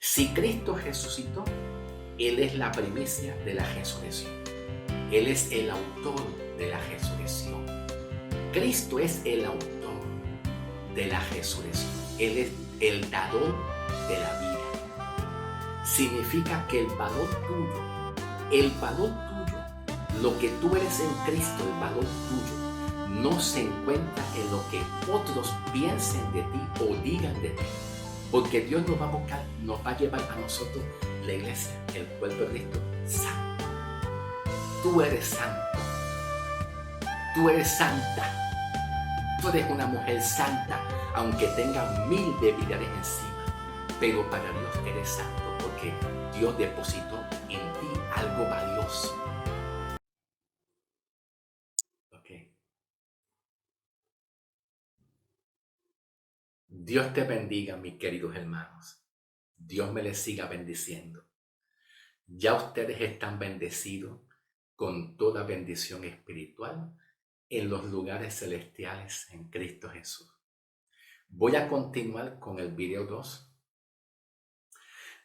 Si Cristo resucitó, Él es la primicia de la resurrección. Él es el autor de la resurrección. Cristo es el autor de la resurrección. Él es el dador de la vida. Significa que el valor tuyo, lo que tú eres en Cristo, el valor tuyo, no se encuentra en lo que otros piensen de ti o digan de ti. Porque Dios nos va a buscar, nos va a llevar a nosotros, la iglesia, el cuerpo de Cristo, santo. Tú eres santo. Tú eres santa. Tú eres una mujer santa, aunque tenga 1000 debilidades encima. Pero para Dios eres santo, porque Dios depositó en ti algo valioso. ¿Ok? Dios te bendiga, mis queridos hermanos. Dios me les siga bendiciendo. Ya ustedes están bendecidos con toda bendición espiritual en los lugares celestiales en Cristo Jesús. Voy a continuar con el video 2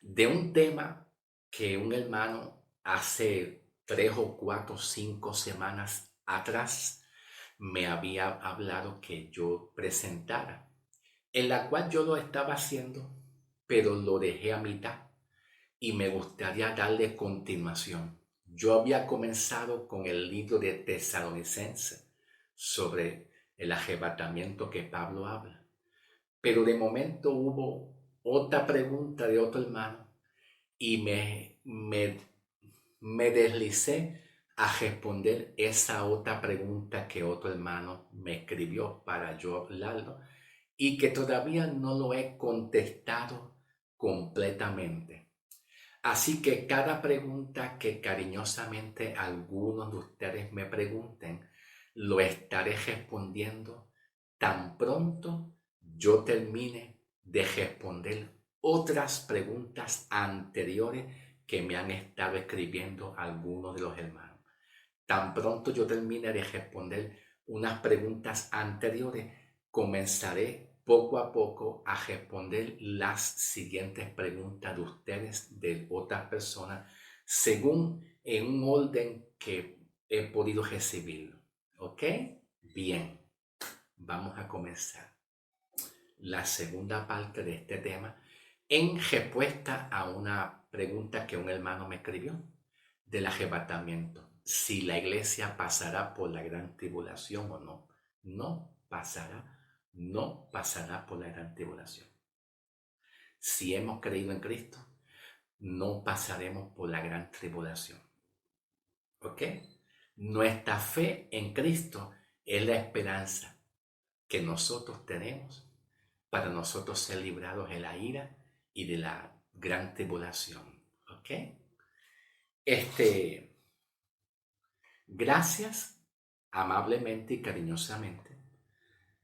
de un tema que un hermano hace 3 o 4 o 5 semanas atrás me había hablado que yo presentara, en la cual yo lo estaba haciendo, pero lo dejé a mitad y me gustaría darle continuación. Yo había comenzado con el libro de Tesalonicenses sobre el arrebatamiento que Pablo habla, pero de momento hubo otra pregunta de otro hermano y me deslicé a responder esa otra pregunta que otro hermano me escribió para yo hablarlo y que todavía no lo he contestado completamente. Así que cada pregunta que cariñosamente algunos de ustedes me pregunten, lo estaré respondiendo tan pronto yo termine de responder otras preguntas anteriores que me han estado escribiendo algunos de los hermanos. Tan pronto yo termine de responder unas preguntas anteriores, comenzaré poco a poco a responder las siguientes preguntas de ustedes, de otras personas, según en un orden que he podido recibirlo. ¿Ok? Bien, vamos a comenzar la segunda parte de este tema en respuesta a una pregunta que un hermano me escribió del arrebatamiento. Si la iglesia pasará por la gran tribulación o no. No pasará por la gran tribulación. Si hemos creído en Cristo, no pasaremos por la gran tribulación. ¿Ok? Nuestra fe en Cristo es la esperanza que nosotros tenemos para nosotros ser librados de la ira y de la gran tribulación. ¿Ok? Gracias amablemente y cariñosamente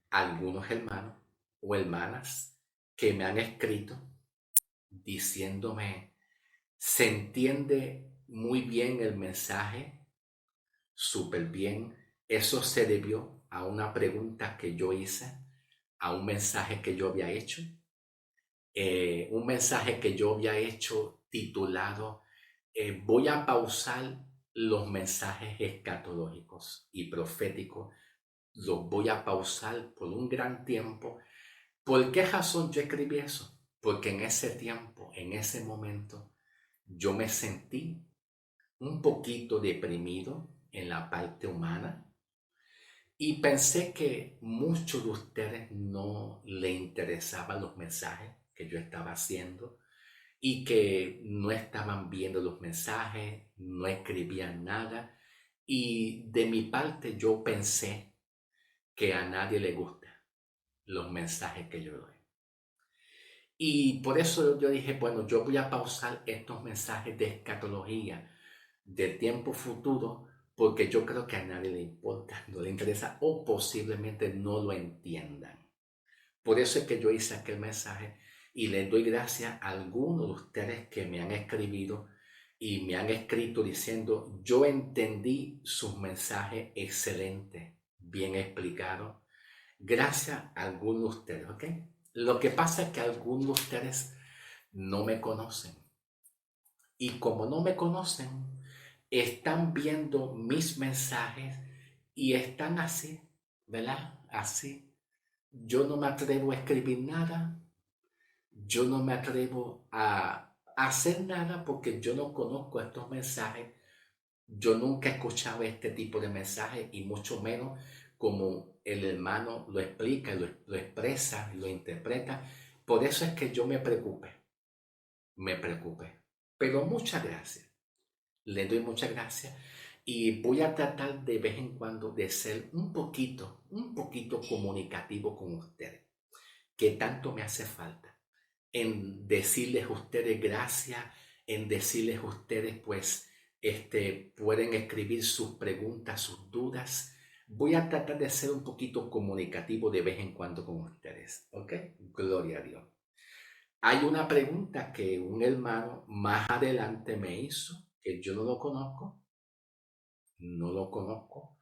a algunos hermanos o hermanas que me han escrito diciéndome, se entiende muy bien el mensaje, súper bien. Eso se debió a una pregunta que yo hice, a un mensaje que yo había hecho, un mensaje que yo había hecho titulado voy a pausar los mensajes escatológicos y proféticos, los voy a pausar por un gran tiempo. ¿Por qué razón yo escribí eso? Porque en ese tiempo, en ese momento, yo me sentí un poquito deprimido en la parte humana y pensé que muchos de ustedes no le interesaban los mensajes que yo estaba haciendo y que no estaban viendo los mensajes, no escribían nada. Y de mi parte yo pensé que a nadie le gustan los mensajes que yo doy. Y por eso yo dije, bueno, yo voy a pausar estos mensajes de escatología, de tiempo futuro, porque yo creo que a nadie le importa, no le interesa o posiblemente no lo entiendan. Por eso es que yo hice aquel mensaje y les doy gracias a algunos de ustedes que me han escrito y me han escrito diciendo, yo entendí sus mensajes excelentes, bien explicados. Gracias a algunos de ustedes, ¿ok? Lo que pasa es que algunos de ustedes no me conocen. Y como no me conocen, están viendo mis mensajes y están así, ¿verdad? Así. Yo no me atrevo a escribir nada, yo no me atrevo a hacer nada porque yo no conozco estos mensajes, yo nunca he escuchado este tipo de mensajes y mucho menos como el hermano lo explica, lo expresa, lo interpreta. Por eso es que yo me preocupé. Pero muchas gracias, le doy muchas gracias y voy a tratar de vez en cuando de ser un poquito comunicativo con ustedes, que tanto me hace falta, en decirles a ustedes gracias, en decirles a ustedes pues pueden escribir sus preguntas, sus dudas. Voy a tratar de ser un poquito comunicativo de vez en cuando con ustedes, ¿ok? Gloria a Dios. Hay una pregunta que un hermano más adelante me hizo, que yo no lo conozco, no lo conozco,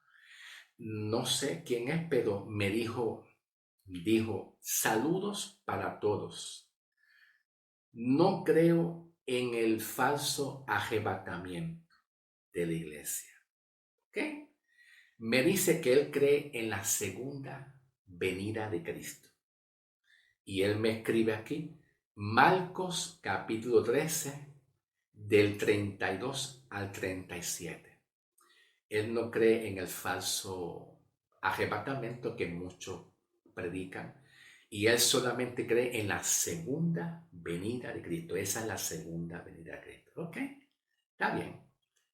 no sé quién es, pero me dijo, saludos para todos. No creo en el falso arrebatamiento de la iglesia. ¿Ok? Me dice que él cree en la segunda venida de Cristo. Y él me escribe aquí, Marcos capítulo 13, del 32 al 37. Él no cree en el falso arrebatamiento que muchos predican. Y él solamente cree en la segunda venida de Cristo. Esa es la segunda venida de Cristo. ¿Ok? Está bien.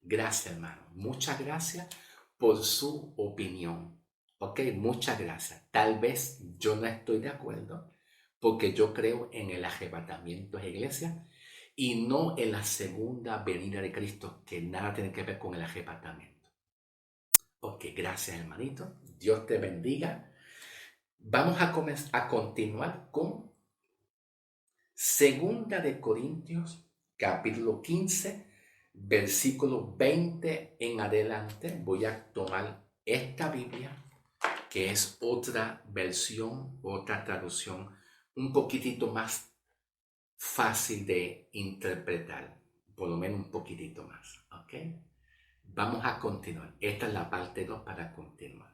Gracias, hermano. Muchas gracias por su opinión. ¿Ok? Muchas gracias. Tal vez yo no estoy de acuerdo porque yo creo en el arrebatamiento de la iglesia y no en la segunda venida de Cristo, que nada tiene que ver con el arrebatamiento. Ok, gracias, hermanito. Dios te bendiga. Vamos a continuar con Segunda de Corintios, capítulo 15, versículo 20 en adelante. Voy a tomar esta Biblia, que es otra versión, otra traducción, un poquitito más fácil de interpretar, por lo menos un poquitito más, ¿ok? Vamos a continuar. Esta es la parte 2 para continuar.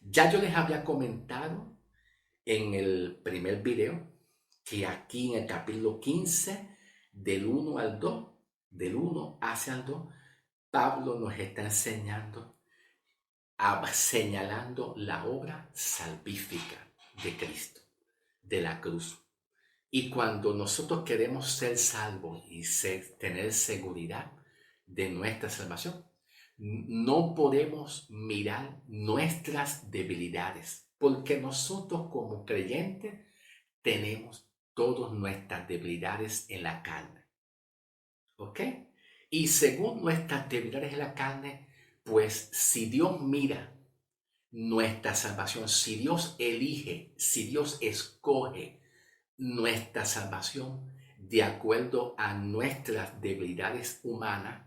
Ya yo les había comentado en el primer video que aquí en el capítulo 15, del 1 al 2, del 1 hacia el 2, Pablo nos está enseñando, señalando la obra salvífica de Cristo, de la cruz. Y cuando nosotros queremos ser salvos y tener seguridad de nuestra salvación, no podemos mirar nuestras debilidades, porque nosotros como creyentes tenemos todas nuestras debilidades en la carne. ¿Ok? Y según nuestras debilidades en la carne, pues si Dios mira nuestra salvación, si Dios elige, si Dios escoge nuestra salvación de acuerdo a nuestras debilidades humanas,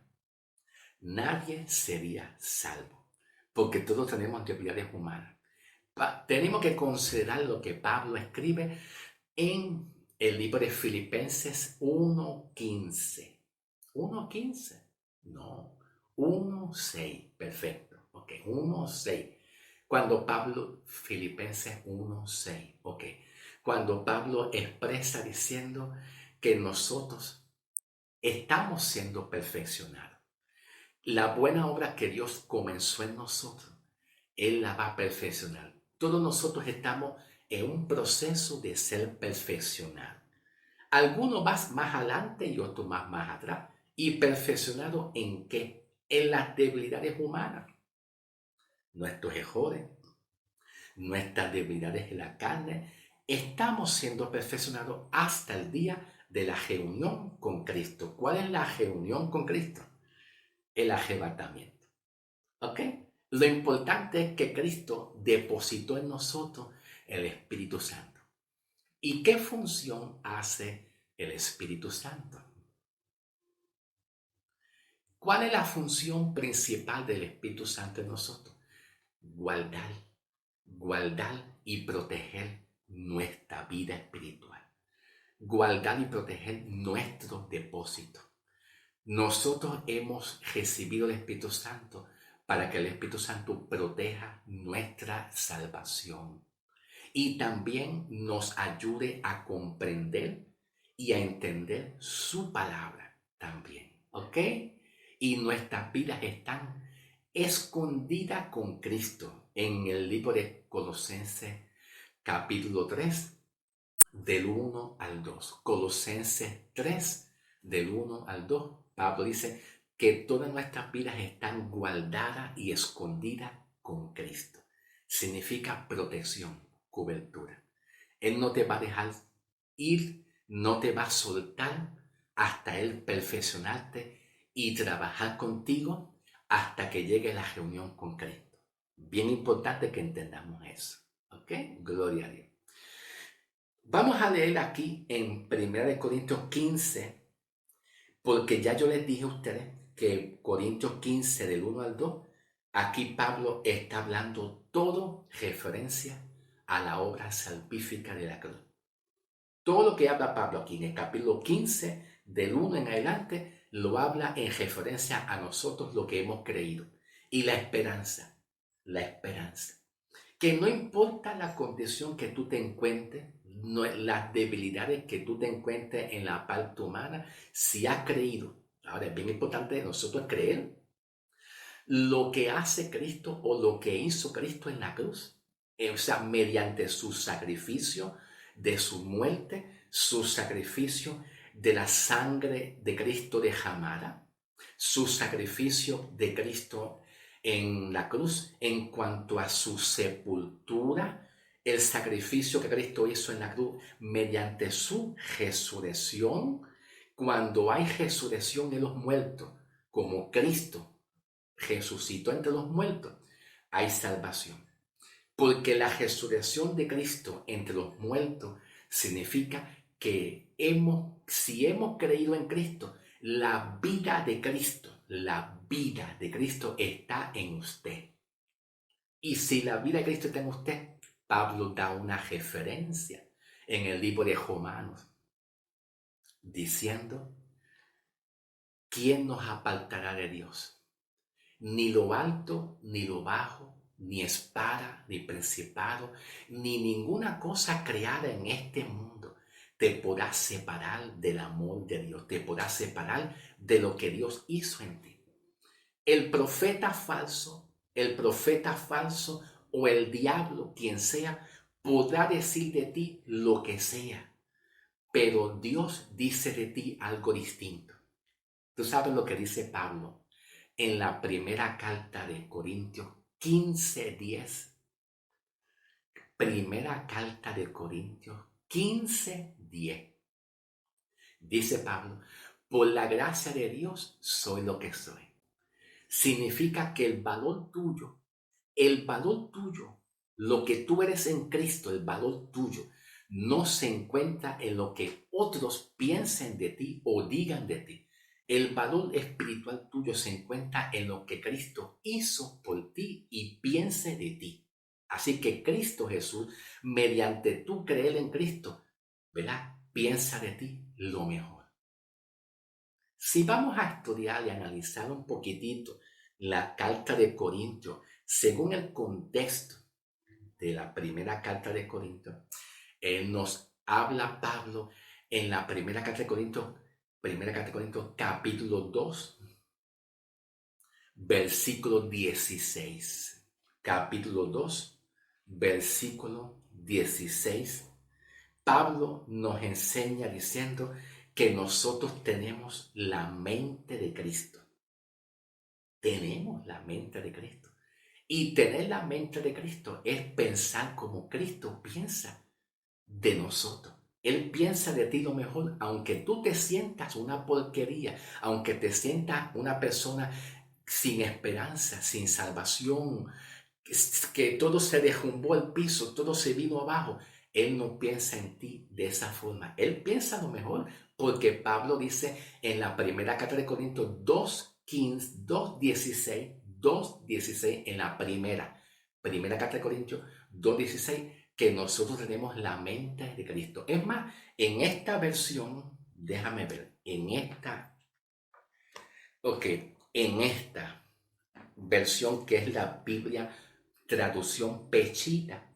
nadie sería salvo, porque todos tenemos debilidades humanas. Tenemos que considerar lo que Pablo escribe en el libro de Filipenses 1:15. 1:15. No, 1:6. Perfecto. Ok, 1:6. Cuando Pablo, Filipenses 1:6. Ok. Cuando Pablo expresa diciendo que nosotros estamos siendo perfeccionados. La buena obra que Dios comenzó en nosotros, Él la va a perfeccionar. Todos nosotros estamos en un proceso de ser perfeccionados. Algunos más adelante y otros más atrás. ¿Y perfeccionado en qué? En las debilidades humanas. Nuestros errores, nuestras debilidades en la carne. Estamos siendo perfeccionados hasta el día de la reunión con Cristo. ¿Cuál es la reunión con Cristo? El arrebatamiento. ¿Ok? Lo importante es que Cristo depositó en nosotros el Espíritu Santo. ¿Y qué función hace el Espíritu Santo? ¿Cuál es la función principal del Espíritu Santo en nosotros? Guardar y proteger nuestra vida espiritual. guardar y proteger nuestro depósito. Nosotros hemos recibido el Espíritu Santo para que el Espíritu Santo proteja nuestra salvación y también nos ayude a comprender y a entender su palabra también, ¿ok? Y nuestras vidas están escondidas con Cristo en el libro de Colosenses capítulo 3 del 1 al 2. Colosenses 3 del 1 al 2. Pablo dice que todas nuestras vidas están guardadas y escondidas con Cristo. Significa protección, cobertura. Él no te va a dejar ir, no te va a soltar hasta Él perfeccionarte y trabajar contigo hasta que llegue la reunión con Cristo. Bien importante que entendamos eso. ¿Ok? Gloria a Dios. Vamos a leer aquí en 1 Corintios 15, porque ya yo les dije a ustedes que Corintios 15 del 1 al 2, aquí Pablo está hablando todo referencia a la obra salvífica de la cruz. Todo lo que habla Pablo aquí en el capítulo 15, del 1 en adelante, lo habla en referencia a nosotros lo que hemos creído. Y la esperanza. Que no importa la condición que tú te encuentres, las debilidades que tú te encuentres en la parte humana, si has creído. Ahora es bien importante nosotros creer lo que hace Cristo o lo que hizo Cristo en la cruz. O sea, mediante su sacrificio de su muerte, su sacrificio de la sangre de Cristo derramada, su sacrificio de Cristo en la cruz en cuanto a su sepultura, el sacrificio que Cristo hizo en la cruz mediante su resurrección. Cuando hay resurrección de los muertos, como Cristo resucitó entre los muertos, hay salvación. Porque la resurrección de Cristo entre los muertos significa que si hemos creído en Cristo, la vida de Cristo está en usted. Y si la vida de Cristo está en usted, Pablo da una referencia en el libro de Romanos, diciendo, ¿quién nos apartará de Dios? Ni lo alto, ni lo bajo, ni espada, ni principado, ni ninguna cosa creada en este mundo te podrá separar del amor de Dios, te podrá separar de lo que Dios hizo en ti. El profeta falso o el diablo, quien sea, podrá decir de ti lo que sea, pero Dios dice de ti algo distinto. Tú sabes lo que dice Pablo en la primera carta de Corintios 15:10. Primera carta de Corintios 15:10. Dice Pablo, por la gracia de Dios soy lo que soy. Significa que el valor tuyo, lo que tú eres en Cristo, el valor tuyo, no se encuentra en lo que otros piensen de ti o digan de ti. El valor espiritual tuyo se encuentra en lo que Cristo hizo por ti y piense de ti. Así que Cristo Jesús, mediante tú creer en Cristo, ¿verdad? Piensa de ti lo mejor. Si vamos a estudiar y analizar un poquitito la carta de Corintios, según el contexto de la primera carta de Corintios, nos habla Pablo en la primera carta de Corintios, capítulo 2, versículo 16. Capítulo 2, versículo 16. Pablo nos enseña diciendo que nosotros tenemos la mente de Cristo. Tenemos la mente de Cristo. Y tener la mente de Cristo es pensar como Cristo piensa de nosotros. Él piensa de ti lo mejor, aunque tú te sientas una porquería, aunque te sientas una persona sin esperanza, sin salvación, que todo se derrumbó al piso, todo se vino abajo. Él no piensa en ti de esa forma. Él piensa lo mejor, porque Pablo dice en la primera carta de Corintios 2:15, 2:16, en la primera carta de Corintios 2:16, que nosotros tenemos la mente de Cristo. Es más, en esta versión, déjame ver, en esta versión que es la Biblia, traducción Pechita,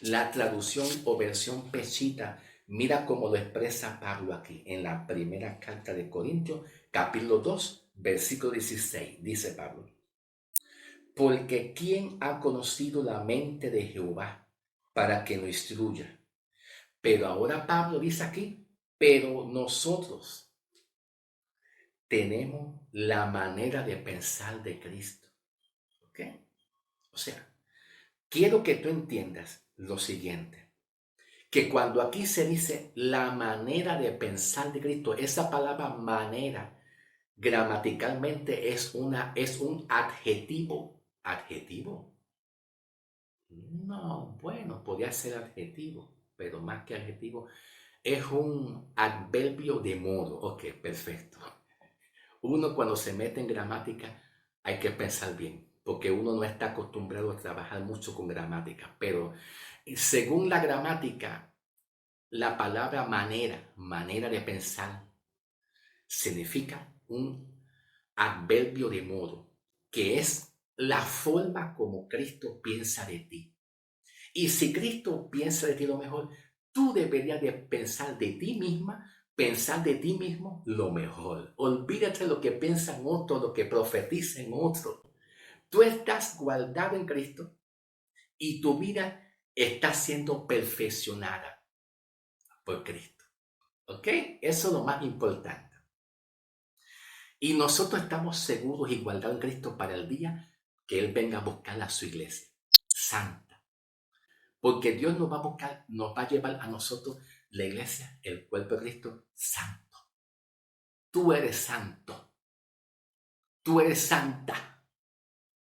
la traducción o versión Pechita, mira cómo lo expresa Pablo aquí en la primera carta de Corintios, capítulo 2, versículo 16, dice Pablo. Porque ¿quién ha conocido la mente de Jehová para que lo instruya? Pero ahora Pablo dice aquí, pero nosotros tenemos la manera de pensar de Cristo. ¿Ok? O sea, quiero que tú entiendas lo siguiente, que cuando aquí se dice la manera de pensar de Cristo, esa palabra manera gramaticalmente es un adjetivo. ¿Adjetivo? No, bueno, podría ser adjetivo, pero más que adjetivo, es un adverbio de modo. Ok, perfecto. Uno cuando se mete en gramática hay que pensar bien, porque uno no está acostumbrado a trabajar mucho con gramática, pero según la gramática, la palabra manera de pensar, significa un adverbio de modo, que es la forma como Cristo piensa de ti. Y si Cristo piensa de ti lo mejor, tú deberías de pensar de ti misma, pensar de ti mismo lo mejor. Olvídate lo que piensan otros, lo que profetizan otros. Tú estás guardado en Cristo y tu vida está siendo perfeccionada por Cristo. ¿Ok? Eso es lo más importante. Y nosotros estamos seguros y guardados en Cristo para el día que Él venga a buscar a su iglesia santa. Porque Dios nos va a buscar, nos va a llevar a nosotros, la iglesia, el cuerpo de Cristo, santo. Tú eres santo. Tú eres santa.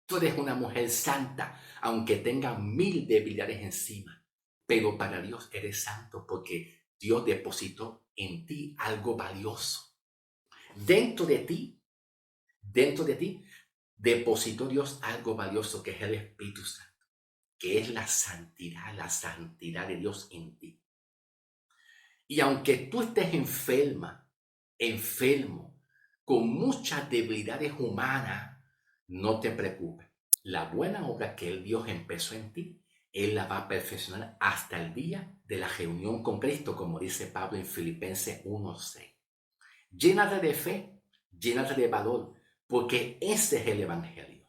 Tú eres una mujer santa, aunque tenga 1000 debilidades encima. Pero para Dios eres santo porque Dios depositó en ti algo valioso. Dentro de ti, depositó Dios algo valioso que es el Espíritu Santo, que es la santidad de Dios en ti. Y aunque tú estés enfermo, con muchas debilidades humanas, no te preocupes. La buena obra que el Dios empezó en ti, Él la va a perfeccionar hasta el día de la reunión con Cristo, como dice Pablo en Filipenses 1:6. Llénate de fe, llénate de valor, porque ese es el Evangelio.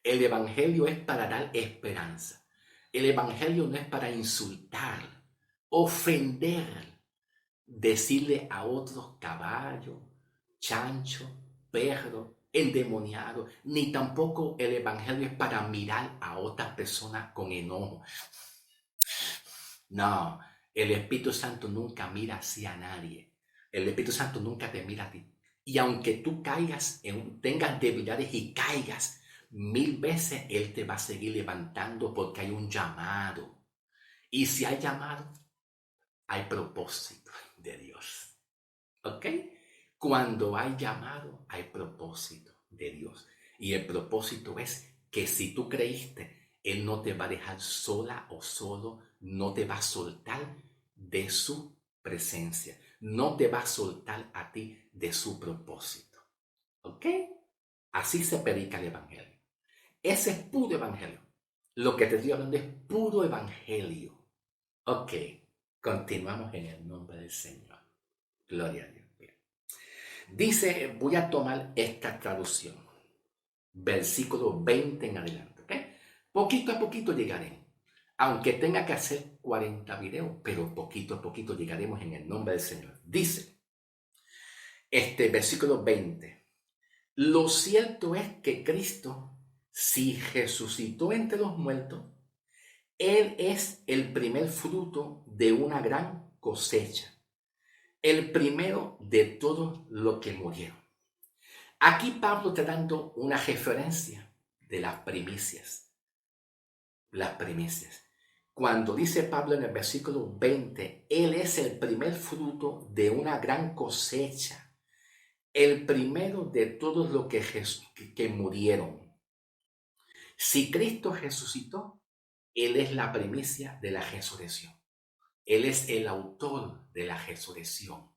El Evangelio es para dar esperanza. El Evangelio no es para insultar, ofender, decirle a otros caballo, chancho, perro, endemoniado, ni tampoco el Evangelio es para mirar a otras personas con enojo. No, el Espíritu Santo nunca mira hacia nadie. El Espíritu Santo nunca te mira a ti. Y aunque tú tengas debilidades y caigas 1000 veces, Él te va a seguir levantando porque hay un llamado. Y si hay llamado, hay propósito de Dios. ¿Ok? Cuando hay llamado, hay propósito de Dios. Y el propósito es que si tú creíste, Él no te va a dejar sola o solo, no te va a soltar de su presencia, no te va a soltar a ti de su propósito. ¿Ok? Así se predica el Evangelio. Ese es puro Evangelio. Lo que te estoy hablando es puro Evangelio. Ok, continuamos en el nombre del Señor. Gloria a Dios. Dice, voy a tomar esta traducción, versículo 20 en adelante, ¿ok? Poquito a poquito llegaremos, aunque tenga que hacer 40 videos, pero poquito a poquito llegaremos en el nombre del Señor. Dice, este versículo 20, lo cierto es que Cristo, si resucitó entre los muertos, Él es el primer fruto de una gran cosecha, el primero de todos los que murieron. Aquí Pablo está dando una referencia de las primicias. Las primicias. Cuando dice Pablo en el versículo 20, Él es el primer fruto de una gran cosecha, el primero de todos los que murieron. Si Cristo resucitó, Él es la primicia de la resurrección. Él es el autor de la resurrección.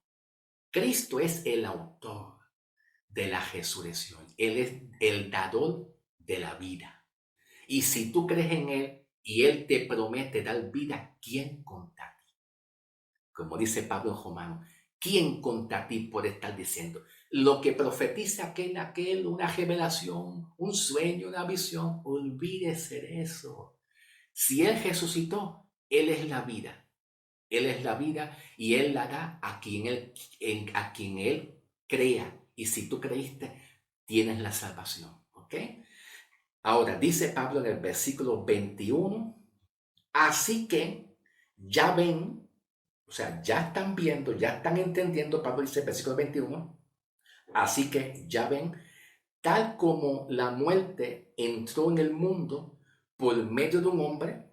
Cristo es el autor de la resurrección. Él es el dador de la vida. Y si tú crees en Él y Él te promete dar vida, ¿quién contra ti? Como dice Pablo en Romanos, ¿quién contra ti puede estar diciendo? Lo que profetiza aquel, una revelación, un sueño, una visión, olvídese de eso. Si Él resucitó, Él es la vida. Él es la vida y Él la da a quien Él crea. Y si tú creíste, tienes la salvación. ¿Ok? Ahora, dice Pablo en el versículo 21, así que ya ven, o sea, ya están viendo, ya están entendiendo, Pablo dice en el versículo 21, así que ya ven, tal como la muerte entró en el mundo por medio de un hombre,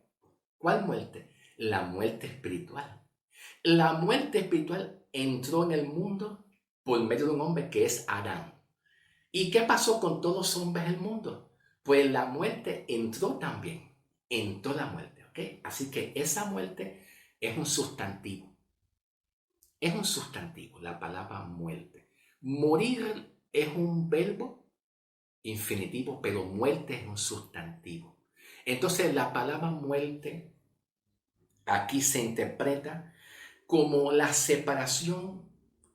¿cuál muerte? La muerte espiritual. La muerte espiritual entró en el mundo por medio de un hombre que es Adán. ¿Y qué pasó con todos los hombres del mundo? Pues la muerte entró también. Entró la muerte, ¿ok? Así que esa muerte es un sustantivo. Es un sustantivo, la palabra muerte. Morir es un verbo infinitivo, pero muerte es un sustantivo. Entonces la palabra muerte aquí se interpreta como la separación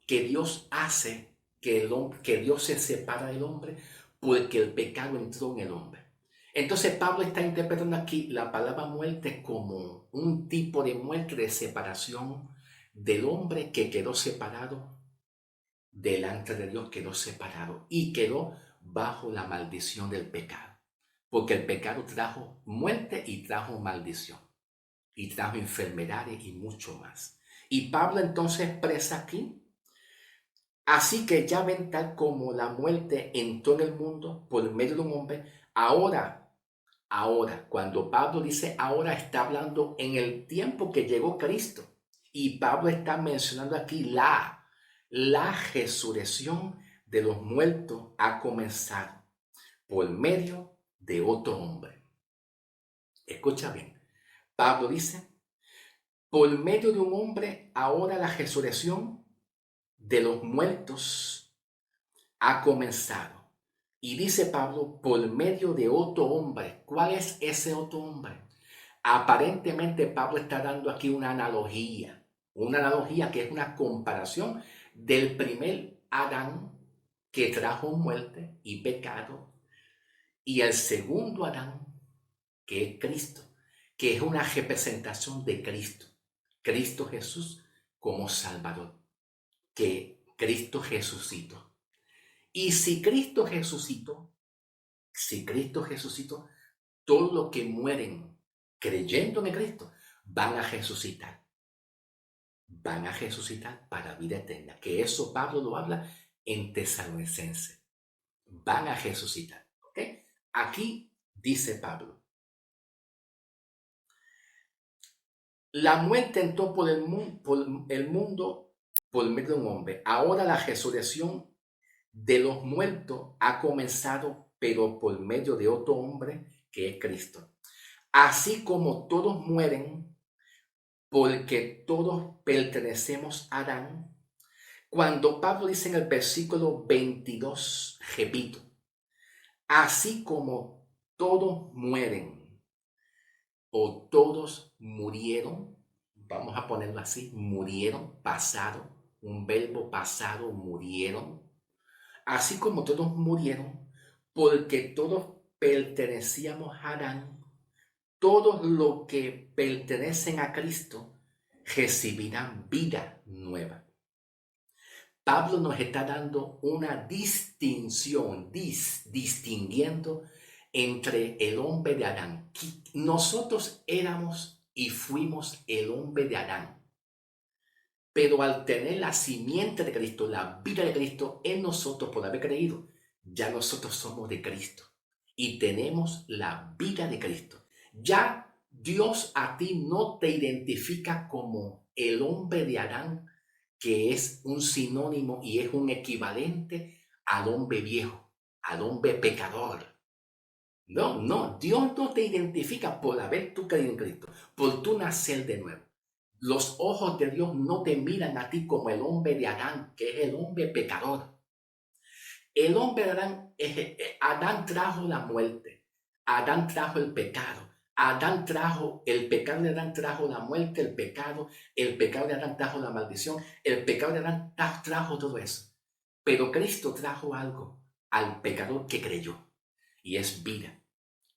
que Dios hace, que Dios se separa del hombre porque el pecado entró en el hombre. Entonces Pablo está interpretando aquí la palabra muerte como un tipo de muerte de separación del hombre que quedó separado delante de Dios, quedó separado y quedó bajo la maldición del pecado. Porque el pecado trajo muerte y trajo maldición y trajo enfermedades y mucho más. Y Pablo entonces expresa aquí, así que ya ven tal como la muerte entró en el mundo por medio de un hombre, ahora, cuando Pablo dice ahora, está hablando en el tiempo que llegó Cristo. Y Pablo está mencionando aquí la resurrección de los muertos ha comenzado por medio de otro hombre. Escucha bien, Pablo dice, por medio de un hombre, ahora la resurrección de los muertos ha comenzado. Y dice Pablo, por medio de otro hombre. ¿Cuál es ese otro hombre? Aparentemente Pablo está dando aquí una analogía que es una comparación del primer Adán que trajo muerte y pecado y el segundo Adán que es Cristo, que es una representación de Cristo. Cristo Jesús como Salvador, que Cristo resucitó. Y si Cristo resucitó, todos los que mueren creyendo en Cristo van a resucitar. Van a resucitar para vida eterna. Que eso Pablo lo habla en Tesalonicense. Van a resucitar. ¿Ok? Aquí dice Pablo, la muerte entró por el mundo por medio de un hombre. Ahora la resurrección de los muertos ha comenzado, pero por medio de otro hombre que es Cristo. Así como todos mueren, porque todos pertenecemos a Adán. Cuando Pablo dice en el versículo 22, repito, así como todos mueren o todos murieron, vamos a ponerlo así, murieron, pasado, un verbo pasado, murieron, así como todos murieron, porque todos pertenecíamos a Adán, todos los que pertenecen a Cristo recibirán vida nueva. Pablo nos está dando una distinción, distinguiendo entre el hombre de Adán. Nosotros éramos y fuimos el hombre de Adán. Pero al tener la simiente de Cristo, la vida de Cristo en nosotros por haber creído, ya nosotros somos de Cristo y tenemos la vida de Cristo. Ya Dios a ti no te identifica como el hombre de Adán, que es un sinónimo y es un equivalente al hombre viejo, al hombre pecador. No, no, Dios no te identifica por haber tú creído en Cristo, por tú nacer de nuevo. Los ojos de Dios no te miran a ti como el hombre de Adán, que es el hombre pecador. El hombre de Adán, Adán trajo la muerte, Adán trajo el pecado, Adán trajo, el pecado de Adán trajo la muerte, el pecado de Adán trajo la maldición, el pecado de Adán trajo todo eso. Pero Cristo trajo algo al pecador que creyó, y es vida.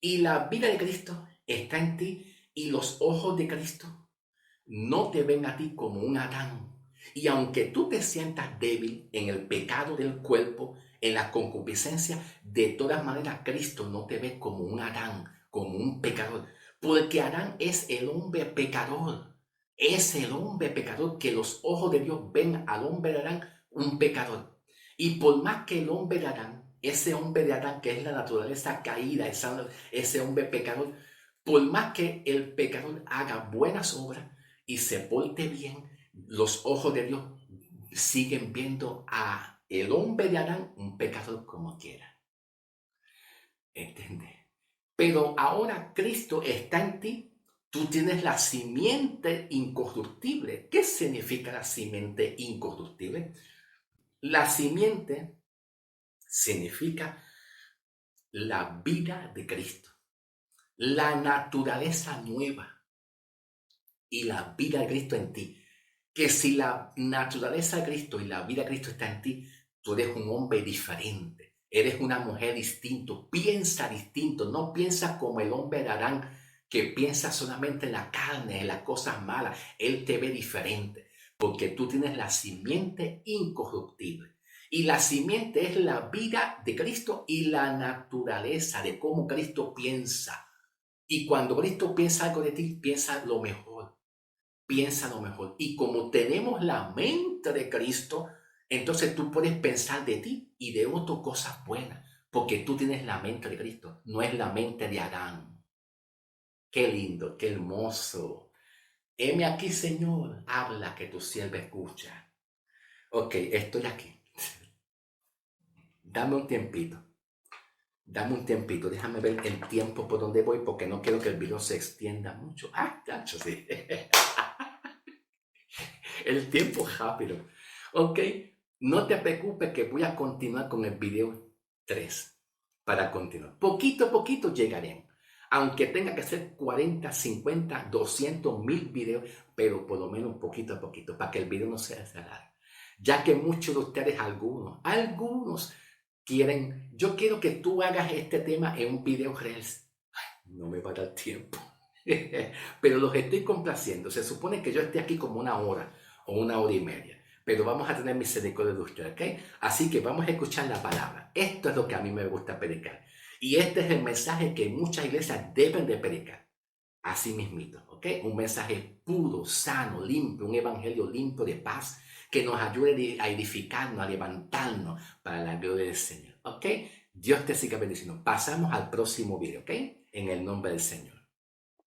Y la vida de Cristo está en ti, y los ojos de Cristo no te ven a ti como un Adán. Y aunque tú te sientas débil en el pecado del cuerpo, en la concupiscencia, de todas maneras Cristo no te ve como un Adán, como un pecador. Porque Adán es el hombre pecador. Es el hombre pecador que los ojos de Dios ven al hombre de Adán un pecador. Y por más que el hombre de Adán, ese hombre de Adán que es la naturaleza caída, ese hombre pecador, por más que el pecador haga buenas obras, y se porte bien, los ojos de Dios siguen viendo a el hombre de Adán un pecador como quiera. ¿Entiendes? Pero ahora Cristo está en ti. Tú tienes la simiente incorruptible. ¿Qué significa la simiente incorruptible? La simiente significa la vida de Cristo, la naturaleza nueva y la vida de Cristo en ti. Que si la naturaleza de Cristo y la vida de Cristo está en ti, tú eres un hombre diferente, eres una mujer distinto, piensa distinto, no piensa como el hombre de Adán, que piensa solamente en la carne, en las cosas malas. Él te ve diferente, porque tú tienes la simiente incorruptible. Y la simiente es la vida de Cristo y la naturaleza de cómo Cristo piensa. Y cuando Cristo piensa algo de ti, piensa lo mejor, piensa lo mejor. Y como tenemos la mente de Cristo, entonces tú puedes pensar de ti y de otras cosas buenas, porque tú tienes la mente de Cristo, no es la mente de Adán. Qué lindo, qué hermoso. Heme aquí, Señor, habla que tu sierva escucha. Ok, estoy aquí. Dame un tiempito. Dame un tiempito, déjame ver el tiempo por donde voy, porque no quiero que el video se extienda mucho. Ah, tacho, sí. El tiempo rápido. Ok, no te preocupes que voy a continuar con el video 3 para continuar. Poquito a poquito llegaremos. Aunque tenga que ser 40, 50, 200, 1000 videos, pero por lo menos poquito a poquito, para que el video no sea largo. Ya que muchos de ustedes, algunos quieren, yo quiero que tú hagas este tema en un video Reels. Ay, no me va a dar tiempo. Pero los estoy complaciendo. Se supone que yo esté aquí como una hora o una hora y media. Pero vamos a tener misericordia de ustedes, ¿ok? Así que vamos a escuchar la palabra. Esto es lo que a mí me gusta predicar. Y este es el mensaje que muchas iglesias deben de predicar. Así mismito, ¿ok? Un mensaje puro, sano, limpio, un evangelio limpio de paz que nos ayude a edificarnos, a levantarnos para la gloria del Señor, ¿ok? Dios te siga bendiciendo. Pasamos al próximo video, ¿ok? En el nombre del Señor.